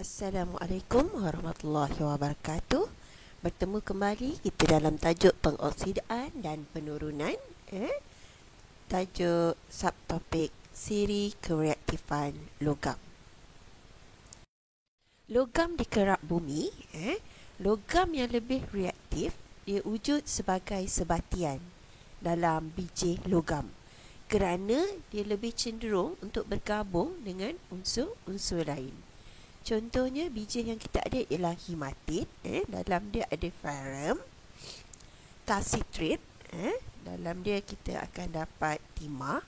Assalamualaikum warahmatullahi wabarakatuh. Bertemu kembali kita dalam tajuk pengoksidaan dan penurunan. Tajuk subtopik siri kereaktifan logam. Logam di kerak bumi, logam yang lebih reaktif, dia wujud sebagai sebatian dalam biji logam kerana dia lebih cenderung untuk bergabung dengan unsur-unsur lain. Contohnya biji yang kita ada ialah hematit, dalam dia ada ferrum, calcitrit, dalam dia kita akan dapat timah,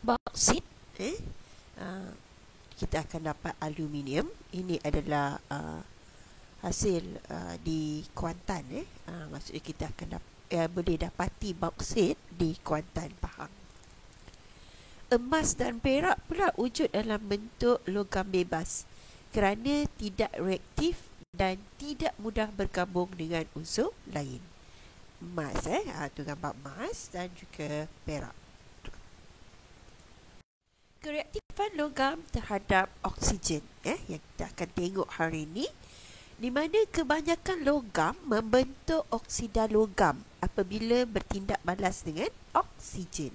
bauksit, kita akan dapat aluminium. Ini adalah hasil di Kuantan, maksudnya kita akan boleh dapati bauksit di Kuantan, Pahang. Emas dan perak pula wujud dalam bentuk logam bebas kerana tidak reaktif dan tidak mudah bergabung dengan unsur lain. Emas, tu gambar emas dan juga perak. Kereaktifan logam terhadap oksigen, yang kita akan tengok hari ini, di mana kebanyakan logam membentuk oksida logam apabila bertindak balas dengan oksigen.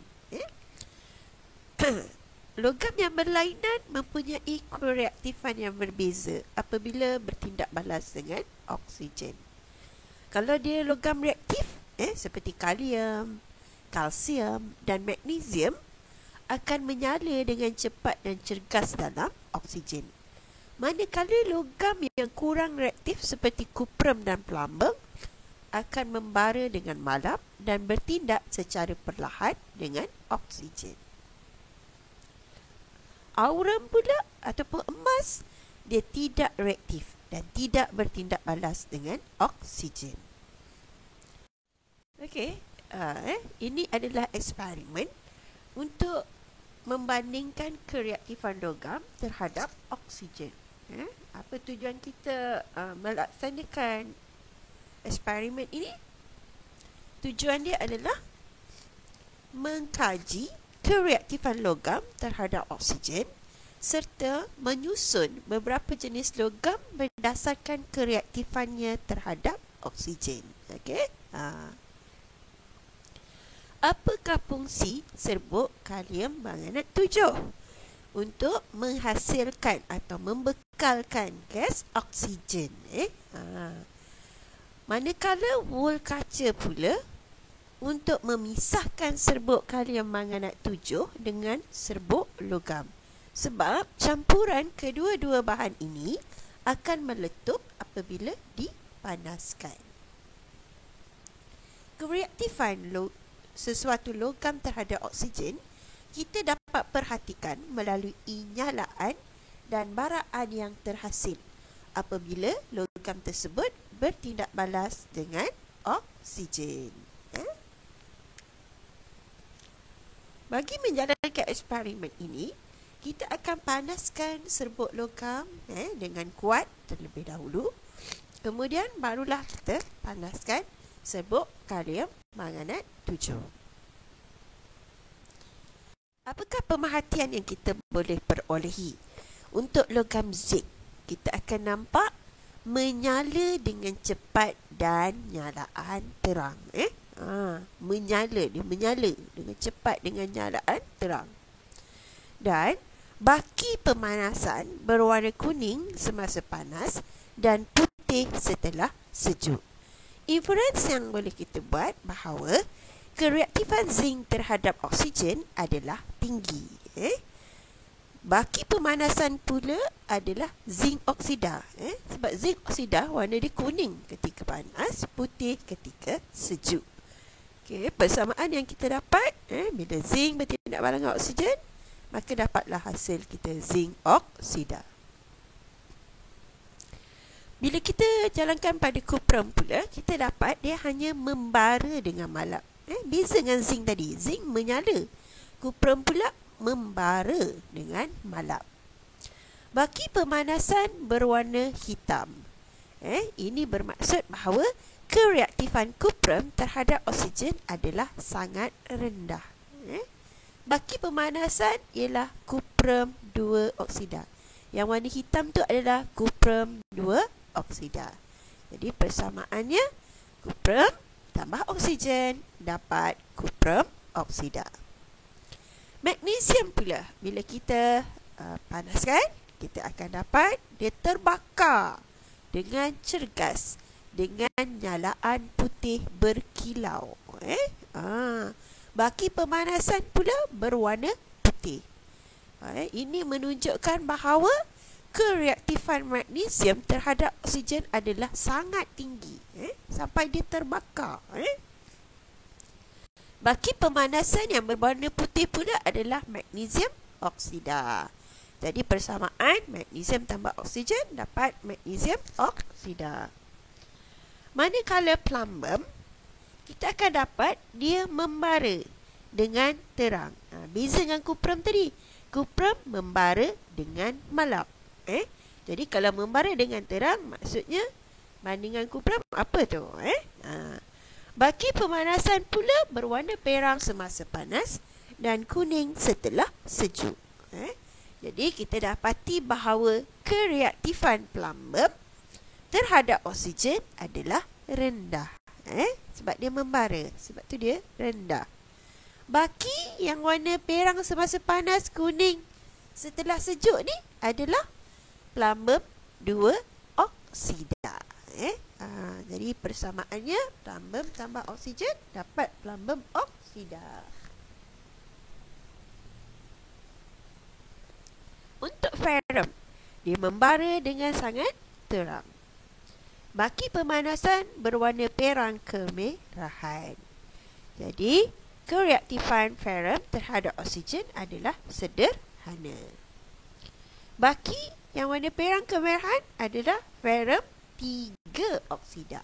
Logam yang berlainan mempunyai kereaktifan yang berbeza apabila bertindak balas dengan oksigen. Kalau dia logam reaktif, seperti kalium, kalsium dan magnesium, akan menyala dengan cepat dan cergas dalam oksigen. Manakala logam yang kurang reaktif seperti kuprum dan plumbung akan membara dengan malap dan bertindak secara perlahan dengan oksigen. Aurum pula ataupun emas, dia tidak reaktif dan tidak bertindak balas dengan oksigen. Okey, ini adalah eksperimen untuk membandingkan kereaktifan logam terhadap oksigen. Apa tujuan kita melaksanakan eksperimen ini? Tujuan dia adalah mengkaji kereaktifan logam terhadap oksigen serta menyusun beberapa jenis logam berdasarkan kereaktifannya terhadap oksigen. Okey. Apakah fungsi serbuk kalium manganat 7 untuk menghasilkan atau membekalkan gas oksigen? Manakala wool kaca pula untuk memisahkan serbuk kalium manganat 7 dengan serbuk logam, sebab campuran kedua-dua bahan ini akan meletup apabila dipanaskan. Kereaktifan sesuatu logam terhadap oksigen kita dapat perhatikan melalui nyalaan dan baraan yang terhasil apabila logam tersebut bertindak balas dengan oksigen. Bagi menjalankan eksperimen ini, kita akan panaskan serbuk logam dengan kuat terlebih dahulu. Kemudian barulah kita panaskan serbuk kalium manganat 7. Apakah pemerhatian yang kita boleh perolehi? Untuk logam zinc, kita akan nampak menyala dengan cepat dan nyalaan terang. Menyala dengan cepat dengan nyalaan terang. Dan baki pemanasan berwarna kuning semasa panas dan putih setelah sejuk. Inference yang boleh kita buat bahawa kereaktifan zinc terhadap oksigen adalah tinggi. Baki pemanasan pula adalah zinc oksida. Sebab zinc oksida warna dia kuning ketika panas, putih ketika sejuk. Persamaan yang kita dapat, bila zinc bertindak balas dengan oksigen, maka dapatlah hasil kita zinc oksida. Bila kita jalankan pada kuprum pula, kita dapat dia hanya membara dengan malap. Beza dengan zinc tadi, zinc menyala, kuprum pula membara dengan malap. Baki pemanasan berwarna hitam. Ini bermaksud bahawa kereaktifan kuprum terhadap oksigen adalah sangat rendah. Baki pemanasan ialah kuprum 2 oksida. Yang warna hitam tu adalah kuprum 2 oksida. Jadi persamaannya kuprum tambah oksigen dapat kuprum oksida. Magnesium pula, bila kita panaskan, kita akan dapat dia terbakar dengan cergas dengan nyalaan putih berkilau. Baki pemanasan pula berwarna putih. Ini menunjukkan bahawa kereaktifan magnesium terhadap oksigen adalah sangat tinggi, sampai dia terbakar. Baki pemanasan yang berwarna putih pula adalah magnesium oksida. Jadi persamaan magnesium tambah oksigen dapat magnesium oksida. Manakala plumbum, kita akan dapat dia membara dengan terang. Beza dengan kuprum tadi. Kuprum membara dengan malap. Jadi kalau membara dengan terang, maksudnya bandingan kuprum apa tu? Baki pemanasan pula berwarna perang semasa panas dan kuning setelah sejuk. Jadi kita dapati bahawa kereaktifan plumbum terhadap oksigen adalah rendah. Sebab dia membara, sebab tu dia rendah. Baki yang warna perang semasa panas, kuning setelah sejuk ni adalah plumbum 2 oksida. Jadi persamaannya plumbum tambah oksigen dapat plumbum oksida. Untuk ferrum, dia membara dengan sangat terang. Baki pemanasan berwarna perang kemerahan. Jadi kereaktifan ferrum terhadap oksigen adalah sederhana. Baki yang warna perang kemerahan adalah ferrum 3 oksida.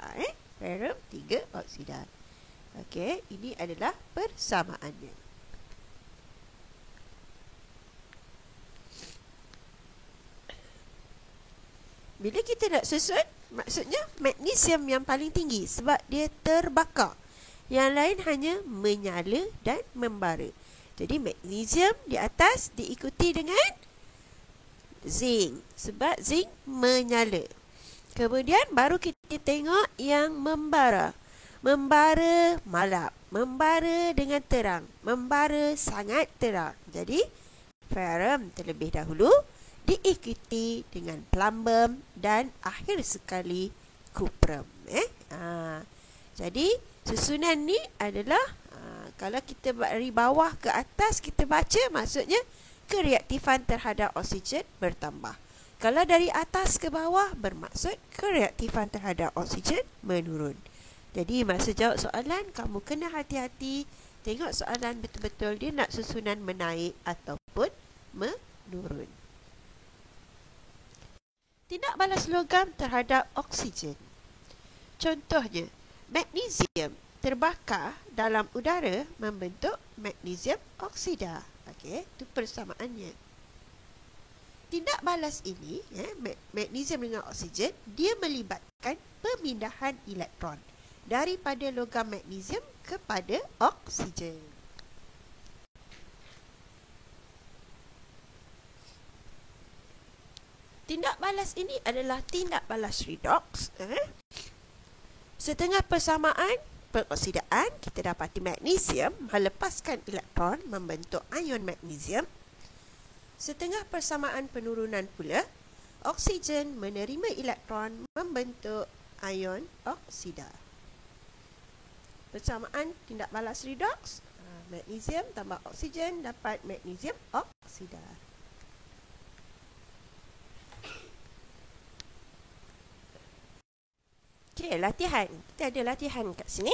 Ferrum 3 oksida. Okey, ini adalah persamaannya. Bila kita nak susun, maksudnya magnesium yang paling tinggi sebab dia terbakar. Yang lain hanya menyala dan membara. Jadi magnesium di atas diikuti dengan zinc sebab zinc menyala. Kemudian baru kita tengok yang membara. Membara malap, membara dengan terang, membara sangat terang. Jadi ferrum terlebih dahulu diikuti dengan plumbum dan akhir sekali kuprum. Jadi susunan ni adalah kalau kita dari bawah ke atas kita baca, maksudnya kereaktifan terhadap oksigen bertambah. Kalau dari atas ke bawah bermaksud kereaktifan terhadap oksigen menurun. Jadi masa jawab soalan, kamu kena hati-hati tengok soalan betul-betul dia nak susunan menaik ataupun menurun. Tindak balas logam terhadap oksigen. Contohnya, magnesium terbakar dalam udara membentuk magnesium oksida. Okey, itu persamaannya. Tindak balas ini, magnesium dengan oksigen, dia melibatkan pemindahan elektron daripada logam magnesium kepada oksigen. Tindak balas ini adalah tindak balas redox. Setengah persamaan peroksidaan, kita dapati magnesium melepaskan elektron membentuk ion magnesium. Setengah persamaan penurunan pula, oksigen menerima elektron membentuk ion oksida. Persamaan tindak balas redox, magnesium tambah oksigen dapat magnesium oksida. Okey, latihan. Kita ada latihan kat sini.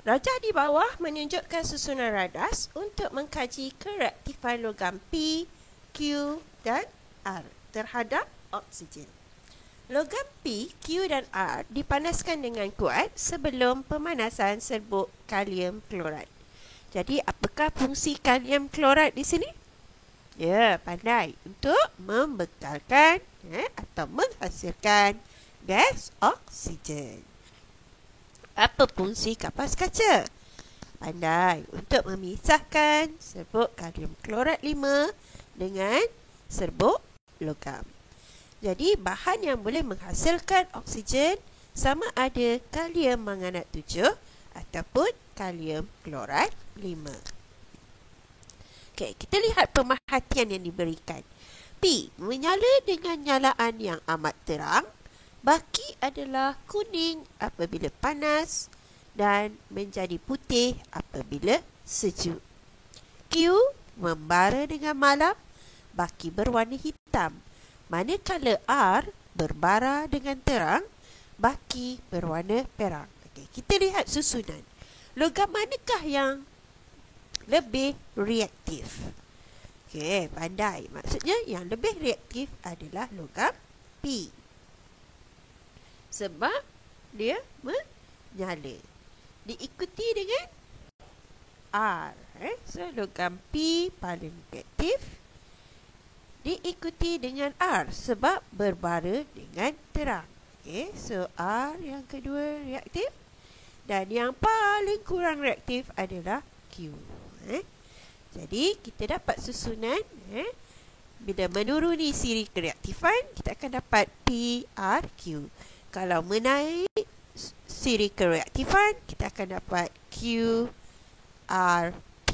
Rajah di bawah menunjukkan susunan radas untuk mengkaji kereaktifan logam P, Q dan R terhadap oksigen. Logam P, Q dan R dipanaskan dengan kuat sebelum pemanasan serbuk kalium klorat. Jadi apakah fungsi kalium klorat di sini? Ya, pandai. Untuk membekalkan atau menghasilkan gas oksigen. Apa fungsi kapas kaca? Pandai. Untuk memisahkan serbuk kalium klorat 5 dengan serbuk logam. Jadi bahan yang boleh menghasilkan oksigen sama ada kalium manganat 7 ataupun kalium klorat 5. Okey, kita lihat pemerhatian yang diberikan. P. Menyala dengan nyalaan yang amat terang. Baki adalah kuning apabila panas dan menjadi putih apabila sejuk. Q. Membara dengan malam. Baki berwarna hitam. Manakala R berbara dengan terang. Baki berwarna perang. Okey, kita lihat susunan. Logam manakah yang lebih reaktif? Okey, pandai. Maksudnya yang lebih reaktif adalah logam P. Sebab dia menyala. Diikuti dengan R. So, logam P paling reaktif. Diikuti dengan R sebab berbara dengan terang. Okay, so R yang kedua reaktif. Dan yang paling kurang reaktif adalah Q. Jadi, kita dapat susunan. Bila menuruni siri kereaktifan, kita akan dapat P, R, Q. Kalau menaik siri kereaktifan, kita akan dapat Q, R, P.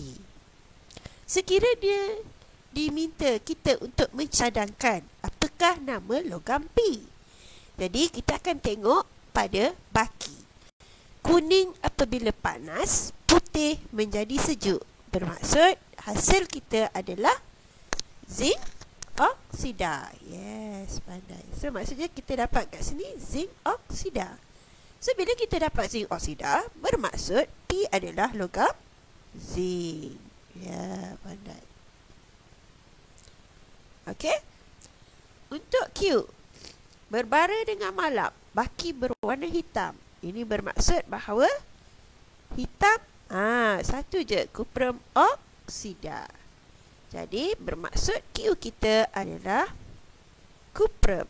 Sekiranya diminta kita untuk mencadangkan apakah nama logam P. Jadi, kita akan tengok pada baki. Kuning apabila panas, putih menjadi sejuk. Bermaksud, hasil kita adalah zinc oksida. Yes, pandai. So, maksudnya kita dapat kat sini zinc oksida. So, bila kita dapat zinc oksida, bermaksud P adalah logam zinc. Ya, pandai. Okey. Untuk Q, berbara dengan malam, baki berwarna hitam. Ini bermaksud bahawa hitam, satu je, kuprum oksida. Jadi, bermaksud Q kita adalah kuprum.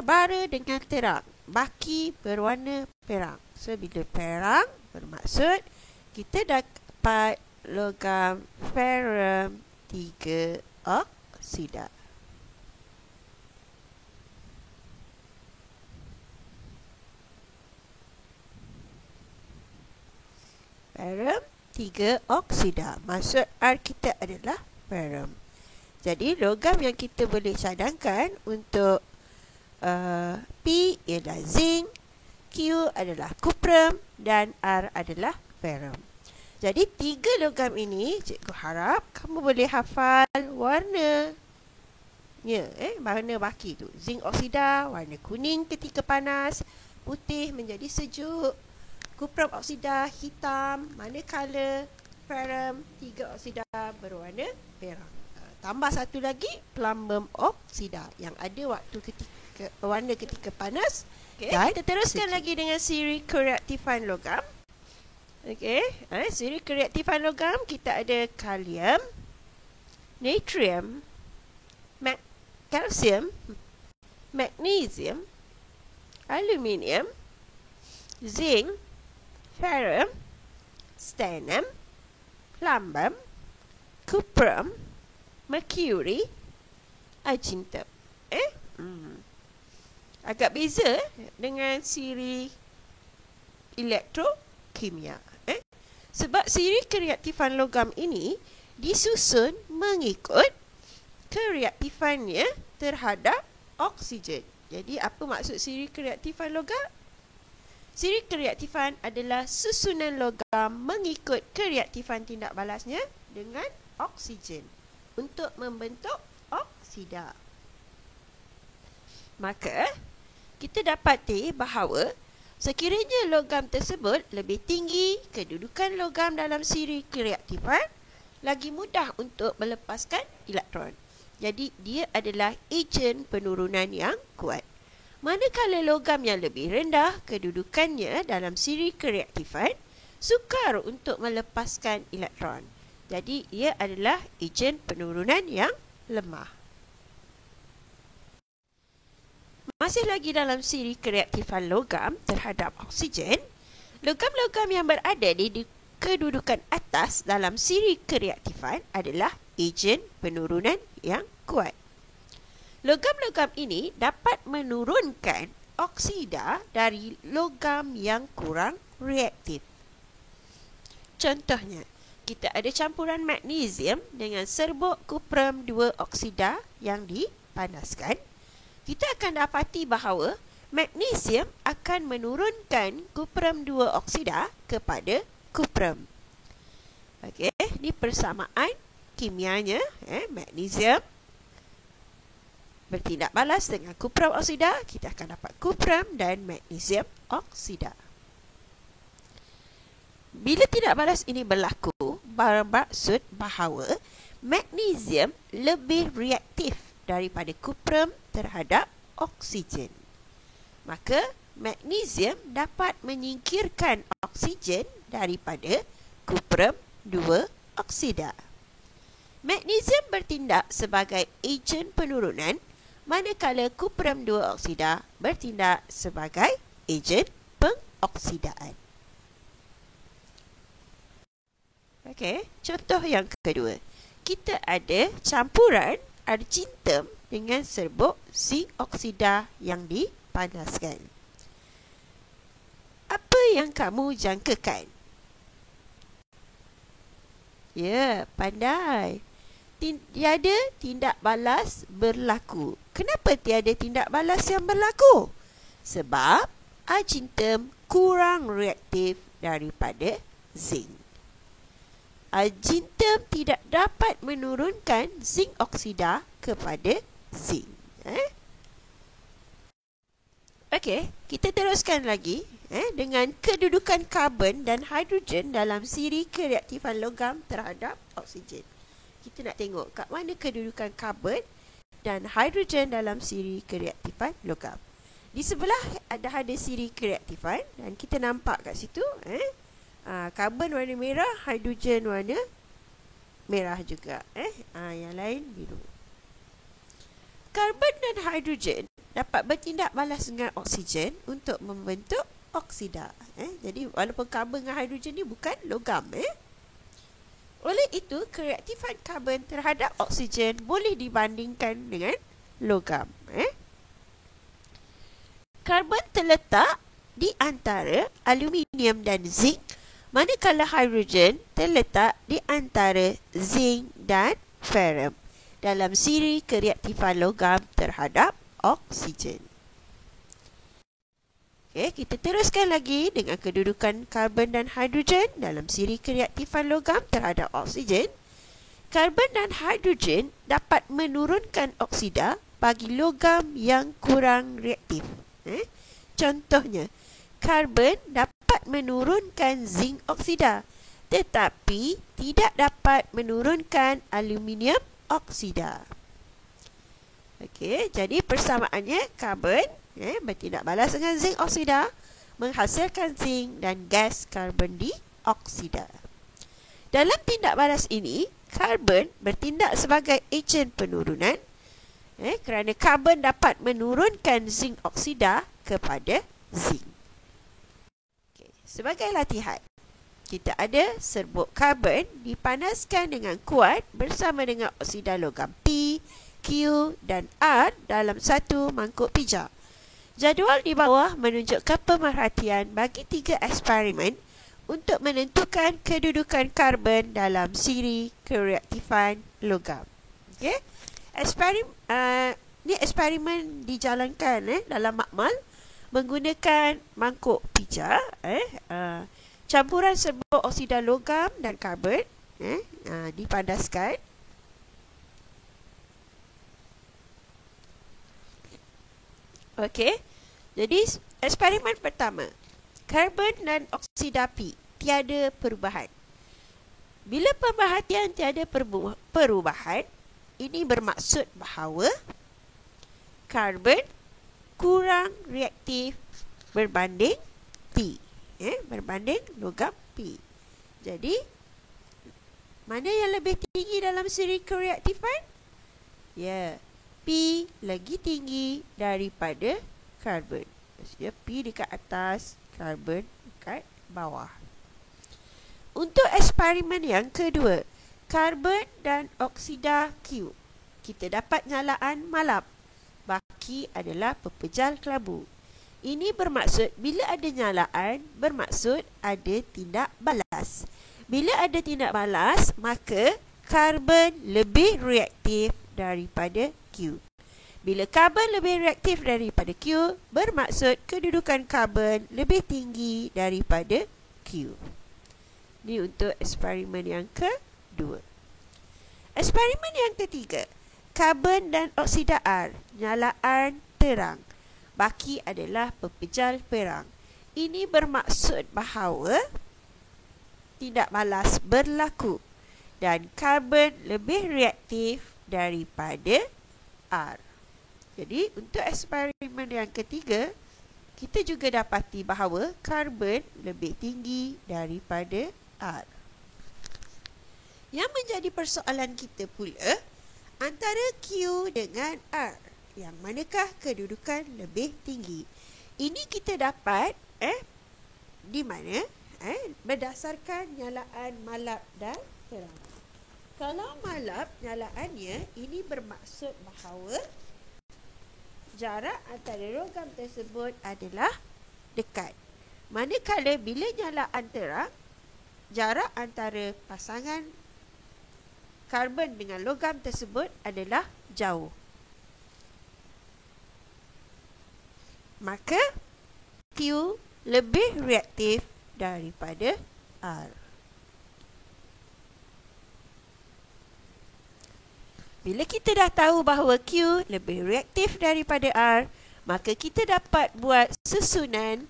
Bara dengan terang. Baki berwarna perang. So, bila perang, bermaksud kita dapat logam ferrum 3 oksida. Ferrum 3 oksida. Maksud R kita adalah ferrum. Jadi, logam yang kita boleh cadangkan untuk P ialah zinc, Q adalah kuprum dan R adalah ferrum. Jadi, 3 logam ini, cikgu harap kamu boleh hafal warna. Warna baki tu. Zinc oksida, warna kuning ketika panas, putih menjadi sejuk. Kuprum oksida hitam, manakala ferrum 3 oksida berwarna perang. Tambah satu lagi, plumbum oksida yang ada waktu warna ketika panas. Okay, kita teruskan lagi dengan siri kereaktifan logam. Okey, siri kereaktifan logam kita ada kalium, natrium, kalsium, magnesium, aluminium, zinc, ferrum, stannum, plumbum, cuprum, mercury, argentum. Agak beza dengan siri elektrokimia. Sebab siri kereaktifan logam ini disusun mengikut kereaktifannya terhadap oksigen. Jadi, apa maksud siri kereaktifan logam? Siri kereaktifan adalah susunan logam mengikut kereaktifan tindak balasnya dengan oksigen untuk membentuk oksida. Maka, kita dapati bahawa sekiranya logam tersebut lebih tinggi kedudukan logam dalam siri kereaktifan, lagi mudah untuk melepaskan elektron. Jadi, dia adalah ejen penurunan yang kuat. Manakala logam yang lebih rendah kedudukannya dalam siri kereaktifan, sukar untuk melepaskan elektron. Jadi, ia adalah ejen penurunan yang lemah. Masih lagi dalam siri kereaktifan logam terhadap oksigen, logam-logam yang berada di kedudukan atas dalam siri kereaktifan adalah ejen penurunan yang kuat. Logam-logam ini dapat menurunkan oksida dari logam yang kurang reaktif. Contohnya, kita ada campuran magnesium dengan serbuk kuprum 2 oksida yang dipanaskan. Kita akan dapati bahawa magnesium akan menurunkan kuprum 2 oksida kepada kuprum. Okey, ini persamaan kimianya. Magnesium bertindak balas dengan kuprum oksida, kita akan dapat kuprum dan magnesium oksida. Bila tindak balas ini berlaku, bermaksud bahawa magnesium lebih reaktif daripada kuprum terhadap oksigen. Maka magnesium dapat menyingkirkan oksigen daripada kuprum 2 oksida. Magnesium bertindak sebagai ejen penurunan, manakala kuprum 2 oksida bertindak sebagai ejen pengoksidaan. Okey, contoh yang kedua. Kita ada campuran argintum dengan serbuk zinc oksida yang dipanaskan. Apa yang kamu jangkakan? Ya, pandai. Tiada tindak balas berlaku. Kenapa tiada tindak balas yang berlaku? Sebab argintum kurang reaktif daripada zinc. Argintum tidak dapat menurunkan zinc oksida kepada zinc. Okey, kita teruskan lagi dengan kedudukan karbon dan hidrogen dalam siri kereaktifan logam terhadap oksigen. Kita nak tengok kat mana kedudukan karbon dan hidrogen dalam siri kereaktifan logam. Di sebelah ada siri kereaktifan dan kita nampak kat situ karbon warna merah, hidrogen warna merah juga. Yang lain biru. Karbon dan hidrogen dapat bertindak balas dengan oksigen untuk membentuk oksida. Jadi walaupun karbon dan hidrogen ni bukan logam. Oleh itu, kereaktifan karbon terhadap oksigen boleh dibandingkan dengan logam. Karbon terletak di antara aluminium dan zinc, manakala hidrogen terletak di antara zinc dan ferrum dalam siri kereaktifan logam terhadap oksigen. Okey, kita teruskan lagi dengan kedudukan karbon dan hidrogen dalam siri kereaktifan logam terhadap oksigen. Karbon dan hidrogen dapat menurunkan oksida bagi logam yang kurang reaktif. Contohnya, karbon dapat menurunkan zinc oksida, tetapi tidak dapat menurunkan aluminium oksida. Okey, jadi persamaannya karbon bertindak balas dengan zinc oksida, menghasilkan zinc dan gas karbon dioksida. Dalam tindak balas ini, karbon bertindak sebagai ejen penurunan kerana karbon dapat menurunkan zinc oksida kepada zinc. Okay. Sebagai latihan, kita ada serbuk karbon dipanaskan dengan kuat bersama dengan oksida logam P, Q dan R dalam satu mangkuk pijak. Jadual di bawah menunjukkan pemerhatian bagi 3 eksperimen untuk menentukan kedudukan karbon dalam siri kereaktifan logam. Okey. Eksperimen dijalankan dalam makmal menggunakan mangkuk pijak, campuran serbuk oksida logam dan karbon dipanaskan. Okey. Jadi eksperimen pertama, karbon dan oksida P tiada perubahan. Bila pemerhatian tiada perubahan, ini bermaksud bahawa karbon kurang reaktif berbanding P, berbanding logam P. Jadi mana yang lebih tinggi dalam siri kereaktifan? Ya, P lagi tinggi daripada karbon. Maksudnya P dekat atas, karbon dekat bawah. untuk eksperimen yang kedua, karbon dan oksida Q, kita dapat nyalaan malap. Baki adalah pepejal kelabu. Ini bermaksud bila ada nyalaan, bermaksud ada tindak balas. Bila ada tindak balas, maka karbon lebih reaktif daripada Q. Bila karbon lebih reaktif daripada Q, bermaksud kedudukan karbon lebih tinggi daripada Q. Ini untuk eksperimen yang kedua. Eksperimen yang ketiga, karbon dan oksida R, nyalaan terang. Baki adalah pepejal perang. Ini bermaksud bahawa tindak balas berlaku dan karbon lebih reaktif daripada R. Jadi, untuk eksperimen yang ketiga, kita juga dapati bahawa karbon lebih tinggi daripada R. Yang menjadi persoalan kita pula, antara Q dengan R, yang manakah kedudukan lebih tinggi? Ini kita dapat di mana? Berdasarkan nyalaan malap dan terang. Kalau malap nyalaannya, ini bermaksud bahawa jarak antara logam tersebut adalah dekat. Manakala bila nyalaan terang, jarak antara pasangan karbon dengan logam tersebut adalah jauh. Maka Q lebih reaktif daripada R. Bila kita dah tahu bahawa Q lebih reaktif daripada R, maka kita dapat buat susunan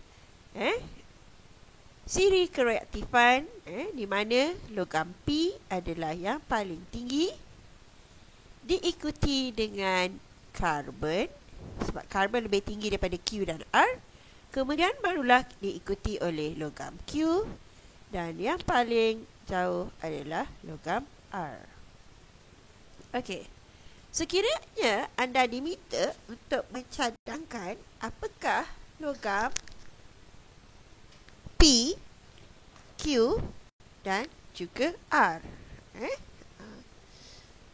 siri kereaktifan di mana logam P adalah yang paling tinggi, diikuti dengan karbon, sebab karbon lebih tinggi daripada Q dan R. Kemudian barulah diikuti oleh logam Q, dan yang paling jauh adalah logam R. Okey. Sekiranya anda diminta untuk mencadangkan apakah logam P, Q dan juga R.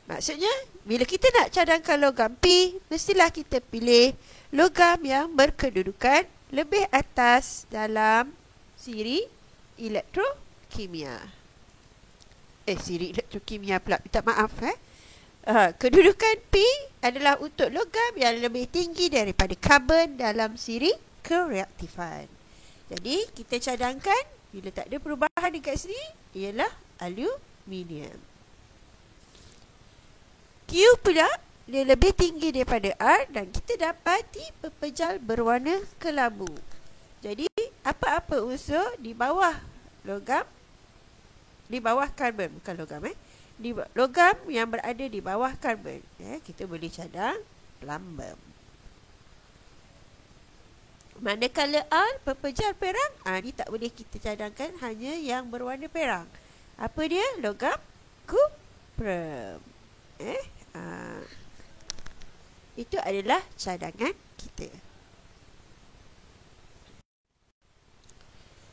Maksudnya, bila kita nak cadangkan logam P, mestilah kita pilih logam yang berkedudukan lebih atas dalam siri elektrokimia. Siri elektrokimia pula. Minta maaf. Kedudukan P adalah untuk logam yang lebih tinggi daripada karbon dalam siri kereaktifan. Jadi, kita cadangkan bila tak ada perubahan dekat sini, ialah aluminium. Q pula, dia lebih tinggi daripada R dan kita dapati pepejal berwarna kelabu. Jadi, apa-apa unsur di bawah logam, di bawah karbon, bukan logam di logam yang berada di bawah karbon, kita boleh cadang plumbum. Manakala R pepejal perang, ni tak boleh kita cadangkan, hanya yang berwarna perang. Apa dia? Logam kuprum. Itu adalah cadangan kita.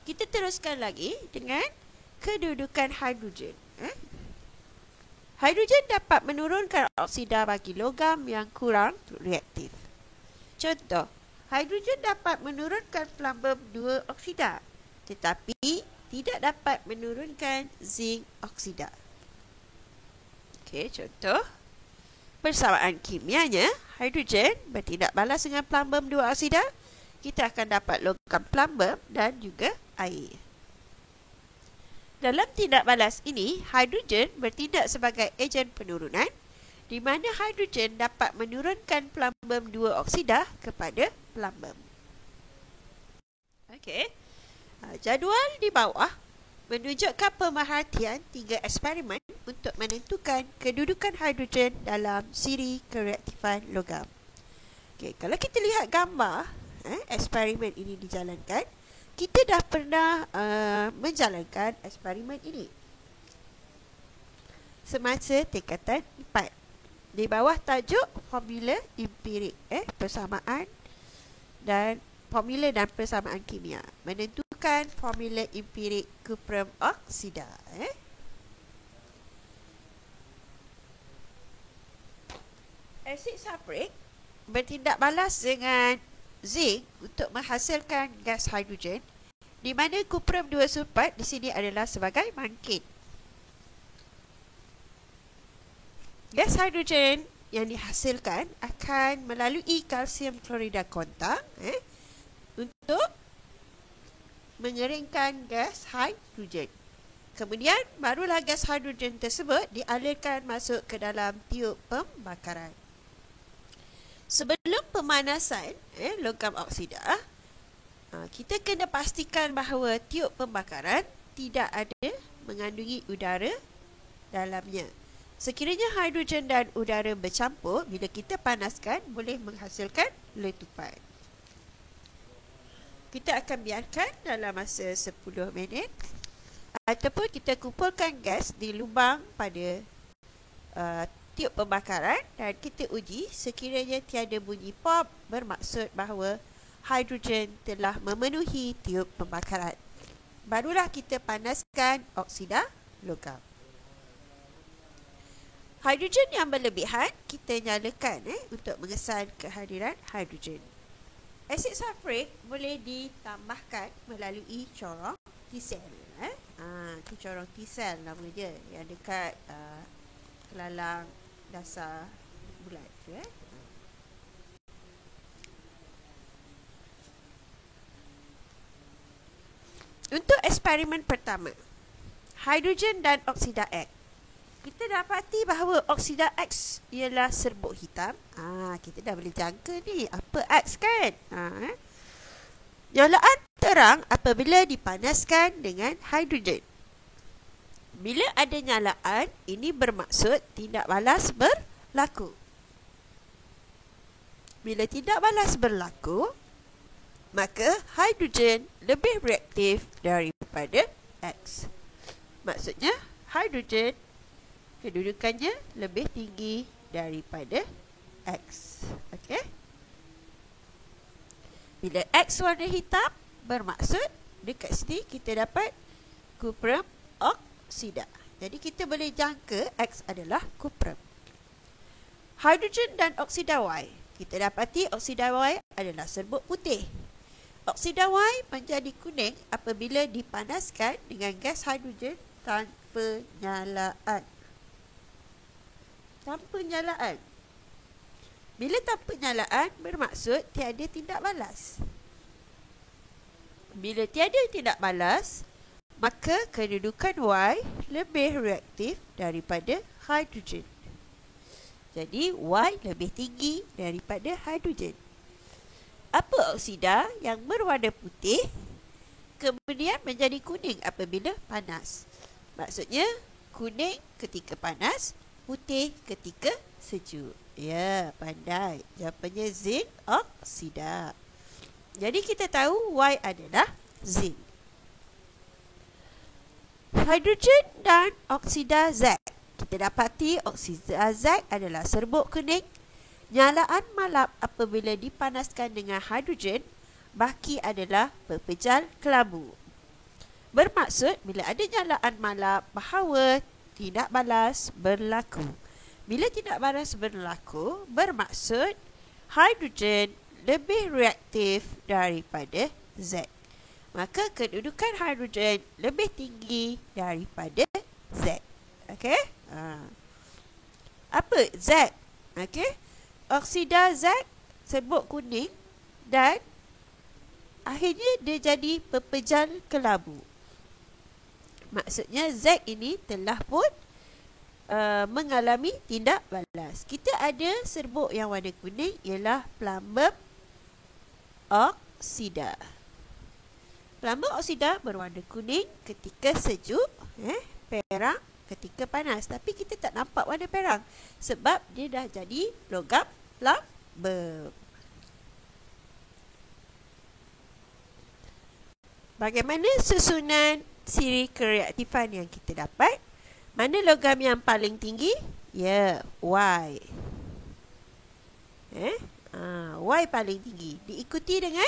Kita teruskan lagi dengan kedudukan hidrogen. Hidrogen dapat menurunkan oksida bagi logam yang kurang reaktif. Contoh, hidrogen dapat menurunkan plumbum 2 oksida, tetapi tidak dapat menurunkan zinc oksida. Okey, contoh. Persamaan kimianya, hidrogen bertindak balas dengan plumbum 2 oksida, kita akan dapat logam plumbum dan juga air. Dalam tindak balas ini, hidrogen bertindak sebagai ejen penurunan, di mana hidrogen dapat menurunkan plumbum 2 oksida kepada plumbum. Okey. Jadual di bawah menunjukkan pemerhatian 3 eksperimen untuk menentukan kedudukan hidrogen dalam siri kereaktifan logam. Okey, kalau kita lihat gambar eksperimen ini dijalankan, kita dah pernah menjalankan eksperimen ini semasa tingkatan 4 di bawah tajuk formula empirik, persamaan dan formula dan persamaan kimia, menentukan merumuskan formula empirik kuprum oksida. Asid sulfurik bertindak balas dengan zinc untuk menghasilkan gas hidrogen, di mana kuprum 2 sulfat di sini adalah sebagai mangkit. Gas hidrogen yang dihasilkan akan melalui kalsium klorida kontak untuk mengeringkan gas hidrogen. Kemudian barulah gas hidrogen tersebut dialirkan masuk ke dalam tiub pembakaran. Sebelum pemanasan logam oksida, kita kena pastikan bahawa tiub pembakaran tidak ada mengandungi udara dalamnya. Sekiranya hidrogen dan udara bercampur, bila kita panaskan boleh menghasilkan letupan. Kita akan biarkan dalam masa 10 minit ataupun kita kumpulkan gas di lubang pada tiub pembakaran dan kita uji. Sekiranya tiada bunyi pop, bermaksud bahawa hidrogen telah memenuhi tiub pembakaran. Barulah kita panaskan oksida logam. Hidrogen yang berlebihan kita nyalakan untuk mengesan kehadiran hidrogen. Asid sulfurik boleh ditambahkan melalui corong T-cell. Itu corong T-cell nama dia, yang dekat kelalang dasar bulat tu. Untuk eksperimen pertama, hidrogen dan oksida X. Kita dapati bahawa oksida X ialah serbuk hitam. Kita dah boleh jangka ni apa X kan. Nyalaan terang apabila dipanaskan dengan hidrogen. Bila ada nyalaan, ini bermaksud tindak balas berlaku. Bila tindak balas berlaku, maka hidrogen lebih reaktif daripada X. Maksudnya hidrogen kedudukannya lebih tinggi daripada X. Okey. Bila X warna hitam, bermaksud dekat sini kita dapat kuprum oksida. Jadi kita boleh jangka X adalah kuprum. Hidrogen dan oksida Y. Kita dapati oksida Y adalah serbuk putih. Oksida Y menjadi kuning apabila dipanaskan dengan gas hidrogen tanpa nyalaan. Tanpa nyalaan. Bila tanpa nyalaan, bermaksud tiada tindak balas. Bila tiada tindak balas, maka kedudukan Y lebih reaktif daripada hidrogen. Jadi Y lebih tinggi daripada hidrogen. Apa oksida yang berwarna putih kemudian menjadi kuning apabila panas? Maksudnya kuning ketika panas, putih ketika sejuk. Ya, pandai. Jawapannya zinc oksida. Jadi kita tahu Y adalah zinc. Hidrogen dan oksida Z. Kita dapati oksida Z adalah serbuk kuning. Nyalaan malap apabila dipanaskan dengan hidrogen, baki adalah pepejal kelabu. Bermaksud bila ada nyalaan malap bahawa tindak balas berlaku. Bila tindak balas berlaku, bermaksud hidrogen lebih reaktif daripada Z. Maka kedudukan hidrogen lebih tinggi daripada Z. Okey? Apa Z? Okey? Oksida Z serbuk kuning dan akhirnya dia jadi pepejal kelabu. Maksudnya Z ini telah pun mengalami tindak balas. Kita ada serbuk yang warna kuning ialah plumbum oksida. Plumbum oksida berwarna kuning ketika sejuk, perang ketika panas. Tapi kita tak nampak warna perang sebab dia dah jadi logam plumbum. Bagaimana susunan siri kereaktifan yang kita dapat? Mana logam yang paling tinggi? Ya, Y. Y paling tinggi. Diikuti dengan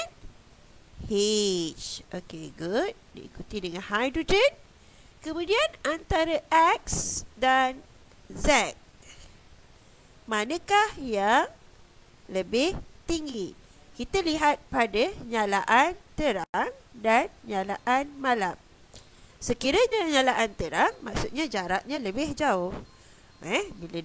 H. Okay, good. Diikuti dengan hidrogen. Kemudian antara X dan Z, manakah yang lebih tinggi? Kita lihat pada nyalaan terang dan nyalaan malam. Sekiranya nyalaan terang, maksudnya jaraknya lebih jauh. Bila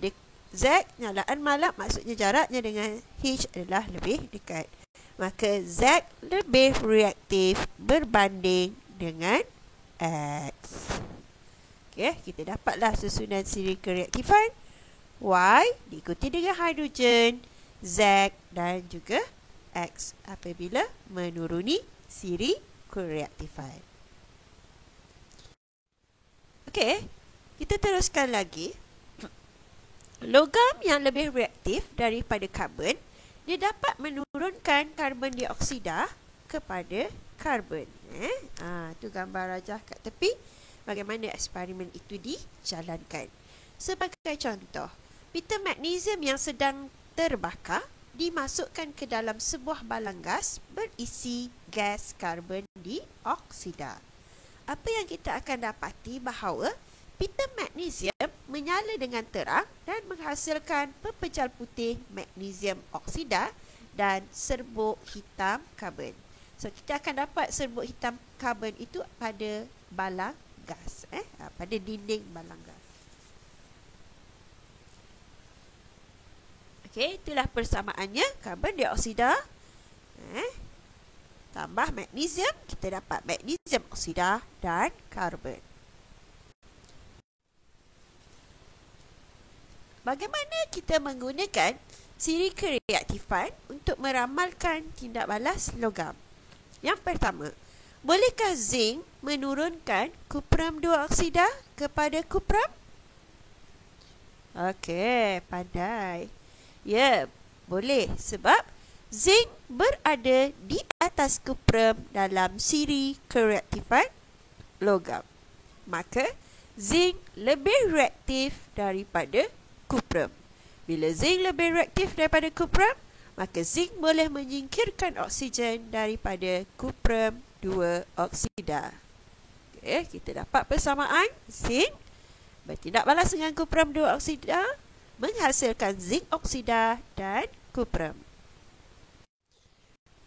Z nyalaan malam, maksudnya jaraknya dengan H adalah lebih dekat. Maka Z lebih reaktif berbanding dengan X. Okay, kita dapatlah susunan siri kereaktifan. Y diikuti dengan hidrogen, Z dan juga X apabila menuruni siri kereaktifan. Okey, kita teruskan lagi. Logam yang lebih reaktif daripada karbon, dia dapat menurunkan karbon dioksida kepada karbon. Tu gambar rajah kat tepi bagaimana eksperimen itu dijalankan. Sebagai contoh, pita magnesium yang sedang terbakar dimasukkan ke dalam sebuah balang gas berisi gas karbon dioksida. Apa yang kita akan dapati bahawa pita magnesium menyala dengan terang dan menghasilkan pepejal putih magnesium oksida dan serbuk hitam karbon. So, kita akan dapat serbuk hitam karbon itu pada balang gas, pada dinding balang gas. Okey, itulah persamaannya. Karbon dioksida tambah magnesium, kita dapat magnesium oksida dan karbon. Bagaimana kita menggunakan siri kereaktifan untuk meramalkan tindak balas logam? Yang pertama, bolehkah zinc menurunkan kupram 2 oksida kepada kupram? Okey, pandai. Ya, boleh sebab zinc berada di atas kupram dalam siri kereaktifan logam. Maka, zinc lebih reaktif daripada kupram. Bila zinc lebih reaktif daripada kupram, maka zinc boleh menyingkirkan oksigen daripada kupram 2 oksida. Okay, kita dapat persamaan zinc bertindak balas dengan kupram 2 oksida menghasilkan zinc oksida dan kupram.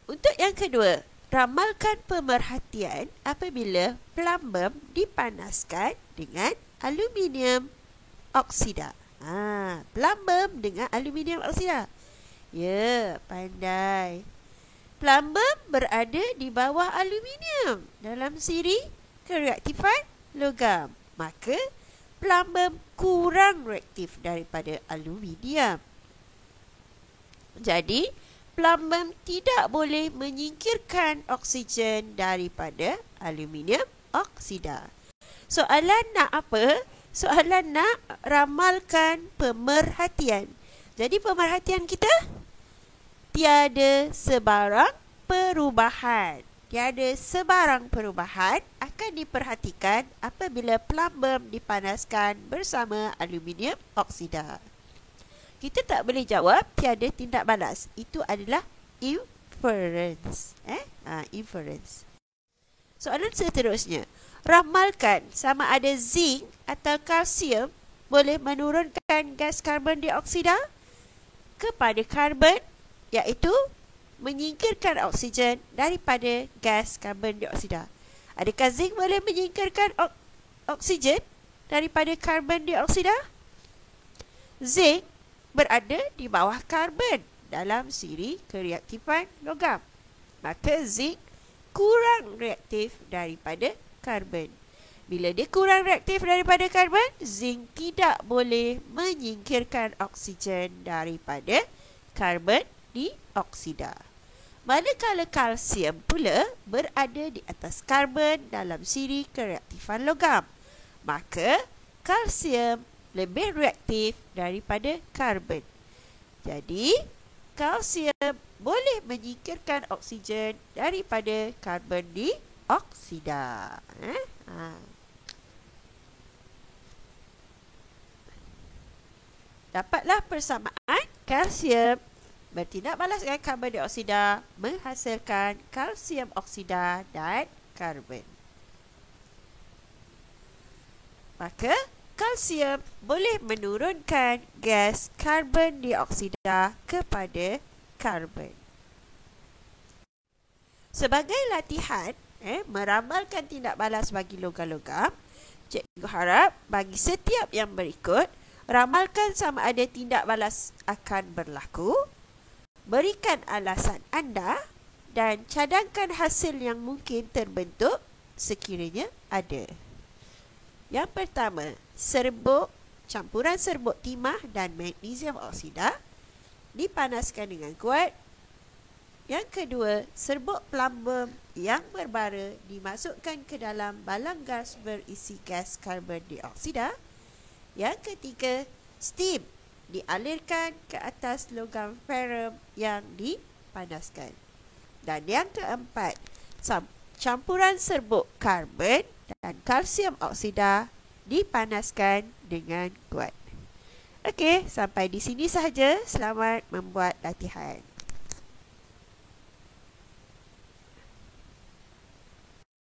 Untuk yang kedua, ramalkan pemerhatian apabila plumbum dipanaskan dengan aluminium oksida. Plumbum dengan aluminium oksida. Ya, pandai. Plumbum berada di bawah aluminium dalam siri kereaktifan logam. Maka, plumbum kurang reaktif daripada aluminium. Jadi, plumbum tidak boleh menyingkirkan oksigen daripada aluminium oksida. Soalan nak apa? Soalan nak ramalkan pemerhatian. Jadi pemerhatian kita tiada sebarang perubahan. Tiada sebarang perubahan akan diperhatikan apabila plumbum dipanaskan bersama aluminium oksida. Kita tak boleh jawab tiada tindak balas. Itu adalah inference. Inference. Soalan seterusnya. Ramalkan sama ada zinc atau kalsium boleh menurunkan gas karbon dioksida kepada karbon, iaitu menyingkirkan oksigen daripada gas karbon dioksida. Adakah zinc boleh menyingkirkan oksigen daripada karbon dioksida? Zinc berada di bawah karbon dalam siri kereaktifan logam. Maka zinc kurang reaktif daripada karbon. Bila dia kurang reaktif daripada karbon, zinc tidak boleh menyingkirkan oksigen daripada karbon dioksida. Manakala kalsium pula berada di atas karbon dalam siri kereaktifan logam, maka kalsium lebih reaktif daripada karbon. Jadi, kalsium boleh menyingkirkan oksigen daripada karbon dioksida. Dapatlah persamaan kalsium bertindak balas dengan karbon dioksida menghasilkan kalsium oksida dan karbon. Maka, kalsium boleh menurunkan gas karbon dioksida kepada karbon. Sebagai latihan, meramalkan tindak balas bagi logam-logam, cikgu harap bagi setiap yang berikut, ramalkan sama ada tindak balas akan berlaku, berikan alasan anda dan cadangkan hasil yang mungkin terbentuk sekiranya ada. Yang pertama, campuran serbuk timah dan magnesium oksida dipanaskan dengan kuat. Yang kedua, serbuk plumbum yang berbara dimasukkan ke dalam balang gas berisi gas karbon dioksida. Yang ketiga, steam dialirkan ke atas logam ferrum yang dipanaskan. Dan yang keempat, campuran serbuk karbon dan kalsium oksida dipanaskan dengan kuat. Okey, sampai di sini sahaja. Selamat membuat latihan.